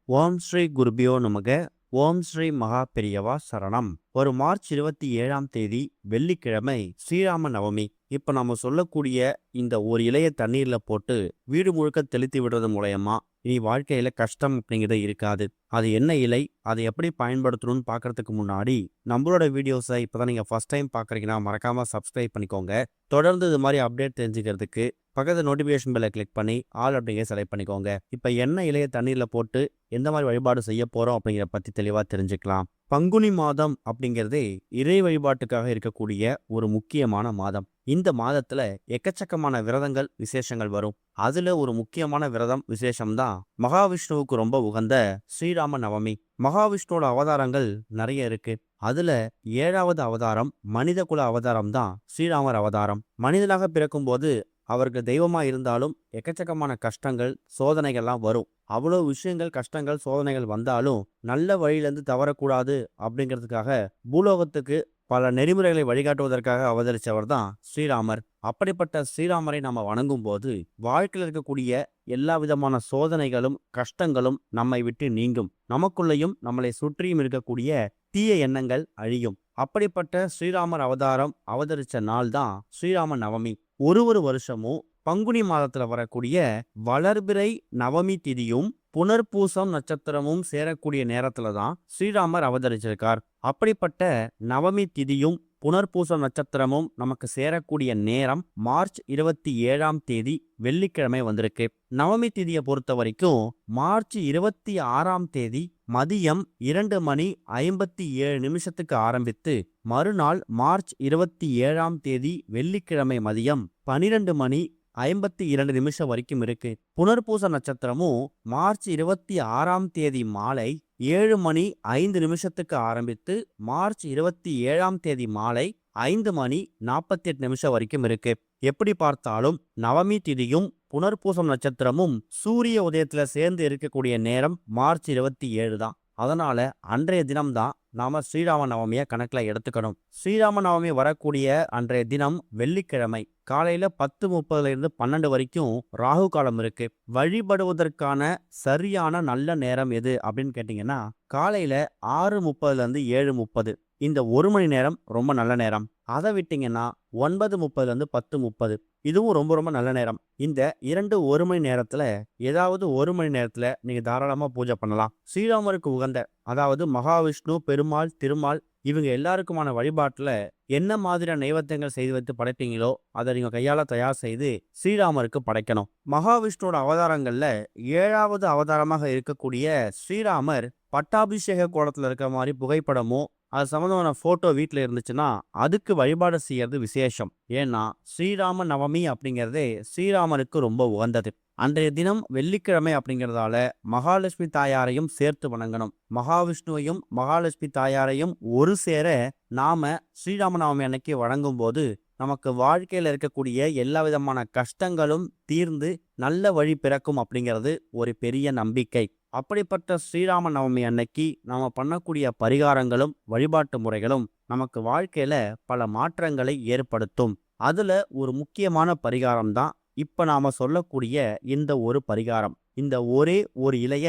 ஓம் ஸ்ரீ குருபியோ நமக. ஓம் ஸ்ரீ மகா பெரியவா சரணம். ஒரு மார்ச் 27ஆம் தேதி வெள்ளிக்கிழமை ஸ்ரீராம நவமி. இப்ப நம்ம சொல்லக்கூடிய இந்த ஒரு இலைய தண்ணீர்ல போட்டு வீடு முழுக்க தெளித்து விடுறது மூலயமா இனி வாழ்க்கையில கஷ்டம் அப்படிங்கிறது இருக்காது. அது என்ன இலை, அதை எப்படி பயன்படுத்தணும்னு பார்க்கறதுக்கு முன்னாடி நம்மளோட வீடியோஸை இப்பதான் நீங்க ஃபர்ஸ்ட் டைம் பார்க்குறீங்கன்னா மறக்காம சப்ஸ்கிரைப் பண்ணிக்கோங்க. தொடர்ந்து இது மாதிரி அப்டேட் தெரிஞ்சுக்கிறதுக்கு பக்கத்து நோட்டிஃபிகேஷன் பெல்லை கிளிக் பண்ணி ஆல் அப்படிங்கிற செலக்ட் பண்ணிக்கோங்க. இப்போ என்ன இலைய தண்ணீர்ல போட்டு எந்த மாதிரி வழிபாடு செய்ய போறோம் அப்படிங்கிறத பத்தி தெளிவா தெரிஞ்சுக்கலாம். பங்குனி மாதம் அப்படிங்கிறதே இறை வழிபாட்டுக்காக இருக்கக்கூடிய ஒரு முக்கியமான மாதம். இந்த மாதத்துல எக்கச்சக்கமான விரதங்கள் விசேஷங்கள் வரும். அதுல ஒரு முக்கியமான விரதம் விசேஷம்தான் மகாவிஷ்ணுவுக்கு ரொம்ப உகந்த ஸ்ரீராம நவமி. மகாவிஷ்ணுவோட அவதாரங்கள் நிறைய இருக்கு. அதுல 7வது அவதாரம் மனித குல அவதாரம் தான் ஸ்ரீராமர் அவதாரம். மனிதனாக பிறக்கும்போது அவருக்கு தெய்வமா இருந்தாலும் எக்கச்சக்கமான கஷ்டங்கள் சோதனைகள்லாம் வரும். அவ்வளோ விஷயங்கள் கஷ்டங்கள் சோதனைகள் வந்தாலும் நல்ல வழியிலேருந்து தவறக்கூடாது அப்படிங்கிறதுக்காக பூலோகத்துக்கு பல நெறிமுறைகளை வழிகாட்டுவதற்காக அவதரித்தவர் தான் ஸ்ரீராமர். அப்படிப்பட்ட ஸ்ரீராமரை நம்ம வணங்கும் போது வாழ்க்கையில் இருக்கக்கூடிய எல்லா விதமான சோதனைகளும் கஷ்டங்களும் நம்மை விட்டு நீங்கும். நமக்குள்ளேயும் நம்மளை சுற்றியும் இருக்கக்கூடிய தீய எண்ணங்கள் அழியும். அப்படிப்பட்ட ஸ்ரீராமர் அவதாரம் அவதரிச்ச நாள் தான் ஸ்ரீராம நவமி. ஒரு வருஷமும் பங்குனி மாதத்துல வரக்கூடிய வளர்பிறை நவமி திதியும் புனர்பூசம் நட்சத்திரமும் சேரக்கூடிய நேரத்துல தான் ஸ்ரீராமர் அவதரிச்சிருக்கார். அப்படிப்பட்ட நவமி திதியும் புனர்பூசம் நட்சத்திரமும் நமக்கு சேரக்கூடிய நேரம் மார்ச் 27ஆம் தேதி வெள்ளிக்கிழமை வந்திருக்கு. நவமி திதியை பொறுத்த வரைக்கும் மார்ச் 26ஆம் தேதி மதியம் 2:57 ஆரம்பித்து மறுநாள் மார்ச் 27ஆம் தேதி வெள்ளிக்கிழமை மதியம் 12:52 வரைக்கும் இருக்கு. புனர்பூச நட்சத்திரமும் மார்ச் 26ஆம் தேதி மாலை 7:05 ஆரம்பித்து மார்ச் 27ஆம் தேதி மாலை 5:48 வரைக்கும் இருக்கு. எப்படி பார்த்தாலும் நவமி திதியும் புனர்பூசம் நட்சத்திரமும் சூரிய உதயத்துல சேர்ந்து இருக்கக்கூடிய நேரம் மார்ச் 27 தான். அதனால அன்றைய தினம்தான் நாம ஸ்ரீராம நவமியை கணக்குல எடுத்துக்கணும். ஸ்ரீராம நவமி வரக்கூடிய அன்றைய தினம் வெள்ளிக்கிழமை காலையில 10:30 12 வரைக்கும் ராகு காலம் இருக்கு. வழிபடுவதற்கான சரியான நல்ல நேரம் எது அப்படின்னு கேட்டீங்கன்னா காலையில 6:30 7:30 இந்த 1 மணி நேரம் ரொம்ப நல்ல நேரம். அதை விட்டீங்கன்னா 9:30 10:30 இதுவும் ரொம்ப ரொம்ப நல்ல நேரம். இந்த 1 மணி நேரத்துல ஏதாவது 1 மணி நேரத்துல நீங்க தாராளமா பூஜை பண்ணலாம். ஸ்ரீராமருக்கு உகந்த அதாவது மகாவிஷ்ணு பெருமாள் திருமால் இவங்க எல்லாருக்குமான வழிபாட்டுல என்ன மாதிரியான நைவேத்தியங்கள் செய்து வைத்து படைப்பீங்களோ அதை நீங்க கையால தயார் செய்து ஸ்ரீராமருக்கு படைக்கணும். மகாவிஷ்ணுவோட அவதாரங்கள்ல 7வது அவதாரமாக இருக்கக்கூடிய ஸ்ரீராமர் பட்டாபிஷேக கோலத்துல இருக்கிற மாதிரி புகைப்படமோ அது சம்மந்தமான போட்டோ வீட்டில் இருந்துச்சுன்னா அதுக்கு வழிபாடு செய்யறது விசேஷம். ஏன்னா ஸ்ரீராம நவமி அப்படிங்கிறதே ஸ்ரீராமருக்கு ரொம்ப உகந்தது. அன்றைய தினம் வெள்ளிக்கிழமை அப்படிங்கிறதால மகாலட்சுமி தாயாரையும் சேர்த்து வணங்கணும். மகாவிஷ்ணுவையும் மகாலட்சுமி தாயாரையும் ஒரு சேர நாம ஸ்ரீராம நவமி அன்னைக்கு வணங்கும் போது நமக்கு வாழ்க்கையில் இருக்கக்கூடிய எல்லா விதமான கஷ்டங்களும் தீர்ந்து நல்ல வழி பிறக்கும் அப்படிங்கிறது ஒரு பெரிய நம்பிக்கை. அப்படிப்பட்ட ஸ்ரீராம நவமி அன்னைக்கு நாம பண்ணக்கூடிய பரிகாரங்களும் வழிபாட்டு முறைகளும் நமக்கு வாழ்க்கையில பல மாற்றங்களை ஏற்படுத்தும். அதுல ஒரு முக்கியமான பரிகாரம் தான் இப்ப நாம சொல்லக்கூடிய இந்த ஒரு பரிகாரம். இந்த ஒரே ஒரு இலைய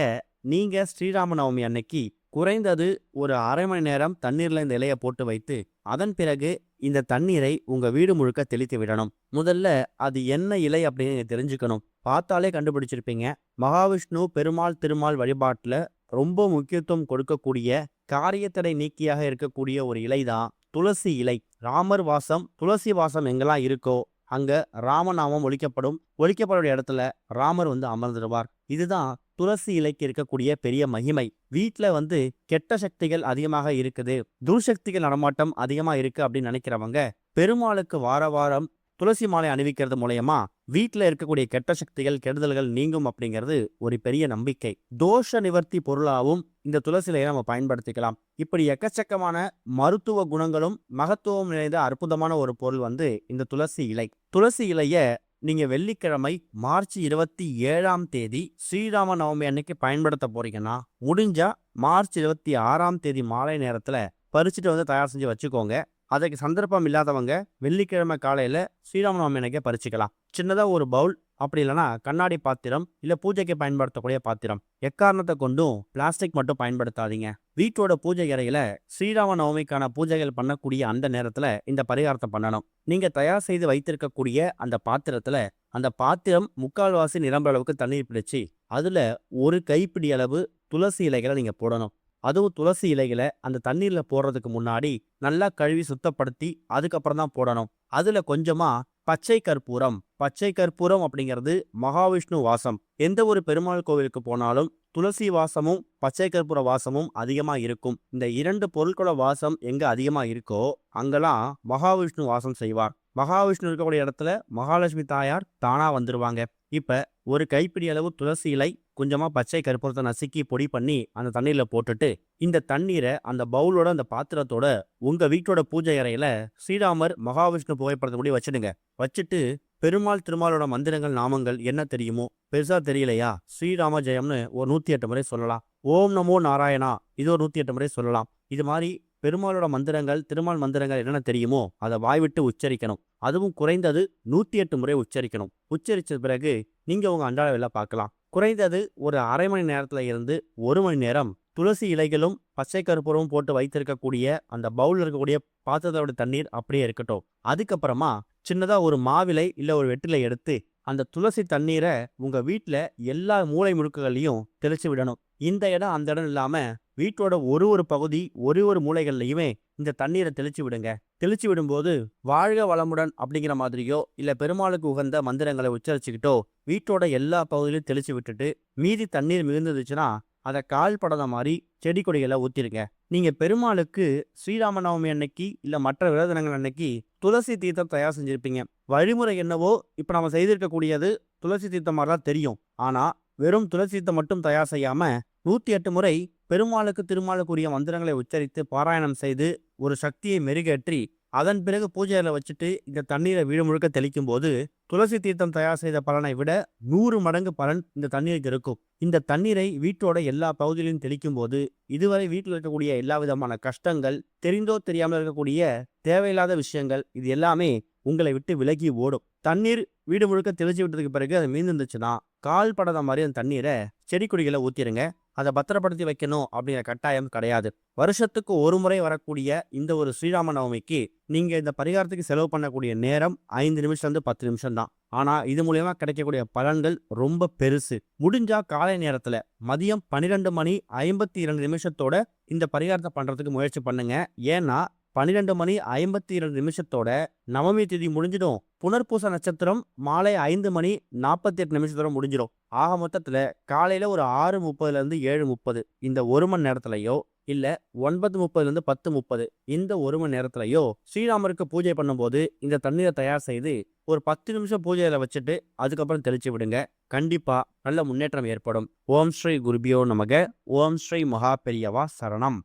நீங்க ஸ்ரீராம நவமி அன்னைக்கு குறைந்தது ஒரு அரை மணி நேரம் தண்ணீர்ல இந்த இலைய போட்டு வைத்து அதன் பிறகு இந்த தண்ணீரை உங்க வீடு முழுக்க தெளித்து விடணும். முதல்ல அது என்ன இலை அப்படின்னு நீங்க தெரிஞ்சுக்கணும். பார்த்தாலே கண்டுபிடிச்சிருப்பீங்க. மகாவிஷ்ணு பெருமாள் திருமால் வழிபாட்டுல ரொம்ப முக்கியத்துவம் கொடுக்கக்கூடிய காரியத்தடை நீக்கியாக இருக்கக்கூடிய ஒரு இலை தான் துளசி இலை. ராமர் வாசம் துளசி வாசம் எங்கெல்லாம் இருக்கோ அங்க ராமநாமம் ஒலிக்கப்படக்கூடிய இடத்துல ராமர் அமர்ந்துடுவார். இதுதான் துளசி இலைக்கு இருக்கக்கூடிய பெரிய மகிமை. வீட்டுல கெட்ட சக்திகள் அதிகமாக இருக்குது, துர்சக்திகள் நடமாட்டம் அதிகமா இருக்கு அப்படின்னு நினைக்கிறவங்க பெருமாளுக்கு வாரம் துளசி மாலை அணிவிக்கிறது மூலயமா வீட்டில் இருக்கக்கூடிய கெட்ட சக்திகள் கெடுதல்கள் நீங்கும் அப்படிங்கிறது ஒரு பெரிய நம்பிக்கை. தோஷ நிவர்த்தி பொருளாகவும் இந்த துளசி இலையை நம்ம பயன்படுத்திக்கலாம். இப்படி எக்கச்சக்கமான மருத்துவ குணங்களும் மகத்துவம் நிறைந்த அற்புதமான ஒரு பொருள் இந்த துளசி இலை. துளசி இலைய நீங்க வெள்ளிக்கிழமை மார்ச் 27ஆம் தேதி ஸ்ரீராம நவமி அன்னைக்கு பயன்படுத்த போறீங்கன்னா முடிஞ்சா மார்ச் 26ஆம் தேதி மாலை நேரத்துல பறிச்சுட்டு தயார் செஞ்சு வச்சுக்கோங்க. அதுக்கு சந்தர்ப்பம் இல்லாதவங்க வெள்ளிக்கிழமை காலையில ஸ்ரீராம நவமி அன்னைக்கே பறிச்சுக்கலாம். சின்னதா ஒரு பவுல் அப்படி இல்லைன்னா கண்ணாடி பாத்திரம், இல்லை பூஜைக்கு பயன்படுத்தக்கூடிய பாத்திரம். எக்காரணத்தை கொண்டும் பிளாஸ்டிக் மட்டும் பயன்படுத்தாதீங்க. வீட்டோட பூஜை அறையில ஸ்ரீராம நவமிக்கான பூஜைகள் பண்ணக்கூடிய அந்த நேரத்துல இந்த பரிகாரத்தை பண்ணணும். நீங்க தயார் செய்து வைத்திருக்கக்கூடிய அந்த பாத்திரத்துல அந்த பாத்திரம் முக்கால்வாசி நிரம்புற அளவுக்கு தண்ணீர் பிடிச்சு அதுல ஒரு கைப்பிடி அளவு துளசி இலைகளை நீங்க போடணும். அதுவும் துளசி இலைகளை அந்த தண்ணீர்ல போடுறதுக்கு முன்னாடி நல்லா கழுவி சுத்தப்படுத்தி அதுக்கப்புறம் தான் போடணும். அதுல கொஞ்சமா பச்சை கற்பூரம். பச்சை கற்பூரம் அப்படிங்கிறது மகாவிஷ்ணு வாசம். எந்த ஒரு பெருமாள் கோவிலுக்கு போனாலும் துளசி வாசமும் பச்சை கற்பூர வாசமும் அதிகமா இருக்கும். இந்த இரண்டு பொருட்களோட வாசம் எங்க அதிகமா இருக்கோ அங்கெல்லாம் மகாவிஷ்ணு வாசம் செய்வார். மகாவிஷ்ணு இருக்கக்கூடிய இடத்துல மகாலட்சுமி தாயார் தானா வந்துருவாங்க. இப்ப ஒரு கைப்பிடி அளவு துளசி இலை, கொஞ்சமா பச்சை கற்பூரத்தை நசுக்கி பொடி பண்ணி அந்த தண்ணீர்ல போட்டுட்டு இந்த தண்ணீரை அந்த பவுலோட அந்த பாத்திரத்தோட உங்க வீட்டோட பூஜை அறையில ஸ்ரீராமர் மகாவிஷ்ணு புகைப்படத்தை கூட வச்சிடுங்க. வச்சுட்டு பெருமாள் திருமாலோட மந்திரங்கள் நாமங்கள் என்ன தெரியுமோ, பெருசா தெரியலையா, ஸ்ரீராம ஜெயம்னு ஒரு 108 முறை சொல்லலாம். ஓம் நமோ நாராயணா இது ஒரு 108 முறை சொல்லலாம். இது மாதிரி பெருமாளோட மந்திரங்கள், திருமால் மந்திரங்கள் என்னென்ன தெரியுமோ அதை வாய்விட்டு உச்சரிக்கணும். அதுவும் குறைந்தது 108 முறை உச்சரிக்கணும். உச்சரிச்ச பிறகு நீங்க உங்க அன்றாட வேலை பார்க்கலாம். குறைந்தது ஒரு அரை மணி நேரத்துல இருந்து 1 மணி நேரம் துளசி இலைகளும் பச்சை கற்பூரமும் போட்டு வைத்திருக்கக்கூடிய அந்த பவுல் இருக்கக்கூடிய பாத்திரத்தோட தண்ணீர் அப்படியே இருக்கட்டும். அதுக்கப்புறமா சின்னதா ஒரு மாவிலை இல்ல ஒரு வெற்றிலை எடுத்து அந்த துளசி தண்ணீரை உங்க வீட்டுல எல்லா மூலை முடுக்குகள்லையும் தெளிச்சு விடணும். இந்த இடம் அந்த இடம் இல்லாம வீட்டோட ஒரு பகுதி ஒரு மூலைகள்லையுமே இந்த தண்ணீரை தெளிச்சு விடுங்க. தெளிச்சு விடும்போது வாழ்க வளமுடன் அப்படிங்கிற மாதிரியோ இல்ல பெருமாளுக்கு உகந்த மந்திரங்களை உச்சரிச்சுக்கிட்டோ வீட்டோட எல்லா பகுதியிலும் தெளிச்சு விட்டுட்டு மீதி தண்ணீர் மிகுந்துச்சுன்னா அதை கால் படாத மாதிரி செடி கொடிகளை ஊத்திருங்க. நீங்க பெருமாளுக்கு ஸ்ரீராம நவமி அன்னைக்கு இல்ல மற்ற விரதங்கள் அன்னைக்கு துளசி தீர்த்தம் தயார் செஞ்சிருப்பீங்க. வழிமுறை என்னவோ இப்ப நம்ம செய்திருக்கக்கூடியது துளசி தீர்த்தம் மாதிரிலாம் தெரியும். ஆனா வெறும் துளசி தீர்த்தம் மட்டும் தயார் செய்யாம 108 முறை பெருமாளுக்கு திருமாலுக்குரிய மந்திரங்களை உச்சரித்து பாராயணம் செய்து ஒரு சக்தியை மெருகேற்றி அதன் பிறகு பூஜையில வச்சுட்டு இந்த தண்ணீரை வீடு முழுக்க தெளிக்கும் போது துளசி தீர்த்தம் தயார் செய்த பலனை விட 100 மடங்கு பலன் இந்த தண்ணீருக்கு இருக்கும். இந்த தண்ணீரை வீட்டோட எல்லா பகுதியிலும் தெளிக்கும் போது இதுவரை வீட்டில் இருக்கக்கூடிய எல்லா விதமான கஷ்டங்கள், தெரிந்தோ தெரியாமல் இருக்கக்கூடிய தேவையில்லாத விஷயங்கள், இது எல்லாமே உங்களை விட்டு விலகி ஓடும். தண்ணீர் வீடு முழுக்க தெளிச்சு விட்டதுக்கு பிறகு அது மீந்துச்சுன்னா கால் படாத மாதிரி அந்த தண்ணீரை செடி கொடிகளை ஊத்திருங்க. அதை பத்திரப்படுத்தி வைக்கணும் அப்படிங்கிற கட்டாயம் கிடையாது. வருஷத்துக்கு ஒரு முறை வரக்கூடிய இந்த ஒரு ஸ்ரீராம நவமிக்கு நீங்க இந்த பரிகாரத்துக்கு செலவு பண்ணக்கூடிய நேரம் 5 நிமிஷம் 10 நிமிஷம் தான். ஆனா இது மூலியமா கிடைக்கக்கூடிய பலன்கள் ரொம்ப பெருசு. முடிஞ்சா காலை நேரத்துல மதியம் 12 மணி 52 நிமிஷத்தோட இந்த பரிகாரத்தை பண்றதுக்கு முயற்சி பண்ணுங்க. ஏன்னா 12 மணி 52 நிமிஷத்தோட நவமி திதி முடிஞ்சிடும். புனர்பூச நட்சத்திரம் மாலை 5 மணி 48 நிமிஷத்தோட முடிஞ்சிடும். ஆக மொத்தத்துல காலையில ஒரு 6:30 7:30 இந்த 1 மணி நேரத்திலையோ இல்ல 9:30 10:30 இந்த 1 மணி நேரத்திலையோ ஸ்ரீராமருக்கு பூஜை பண்ணும்போது இந்த தண்ணீரை தயார் செய்து ஒரு 10 நிமிஷம் பூஜையில வச்சுட்டு அதுக்கப்புறம் தெளிச்சு விடுங்க. கண்டிப்பா நல்ல முன்னேற்றம் ஏற்படும். ஓம் ஸ்ரீ குருபியோ நமக. ஓம் ஸ்ரீ மகா பெரியவா சரணம்.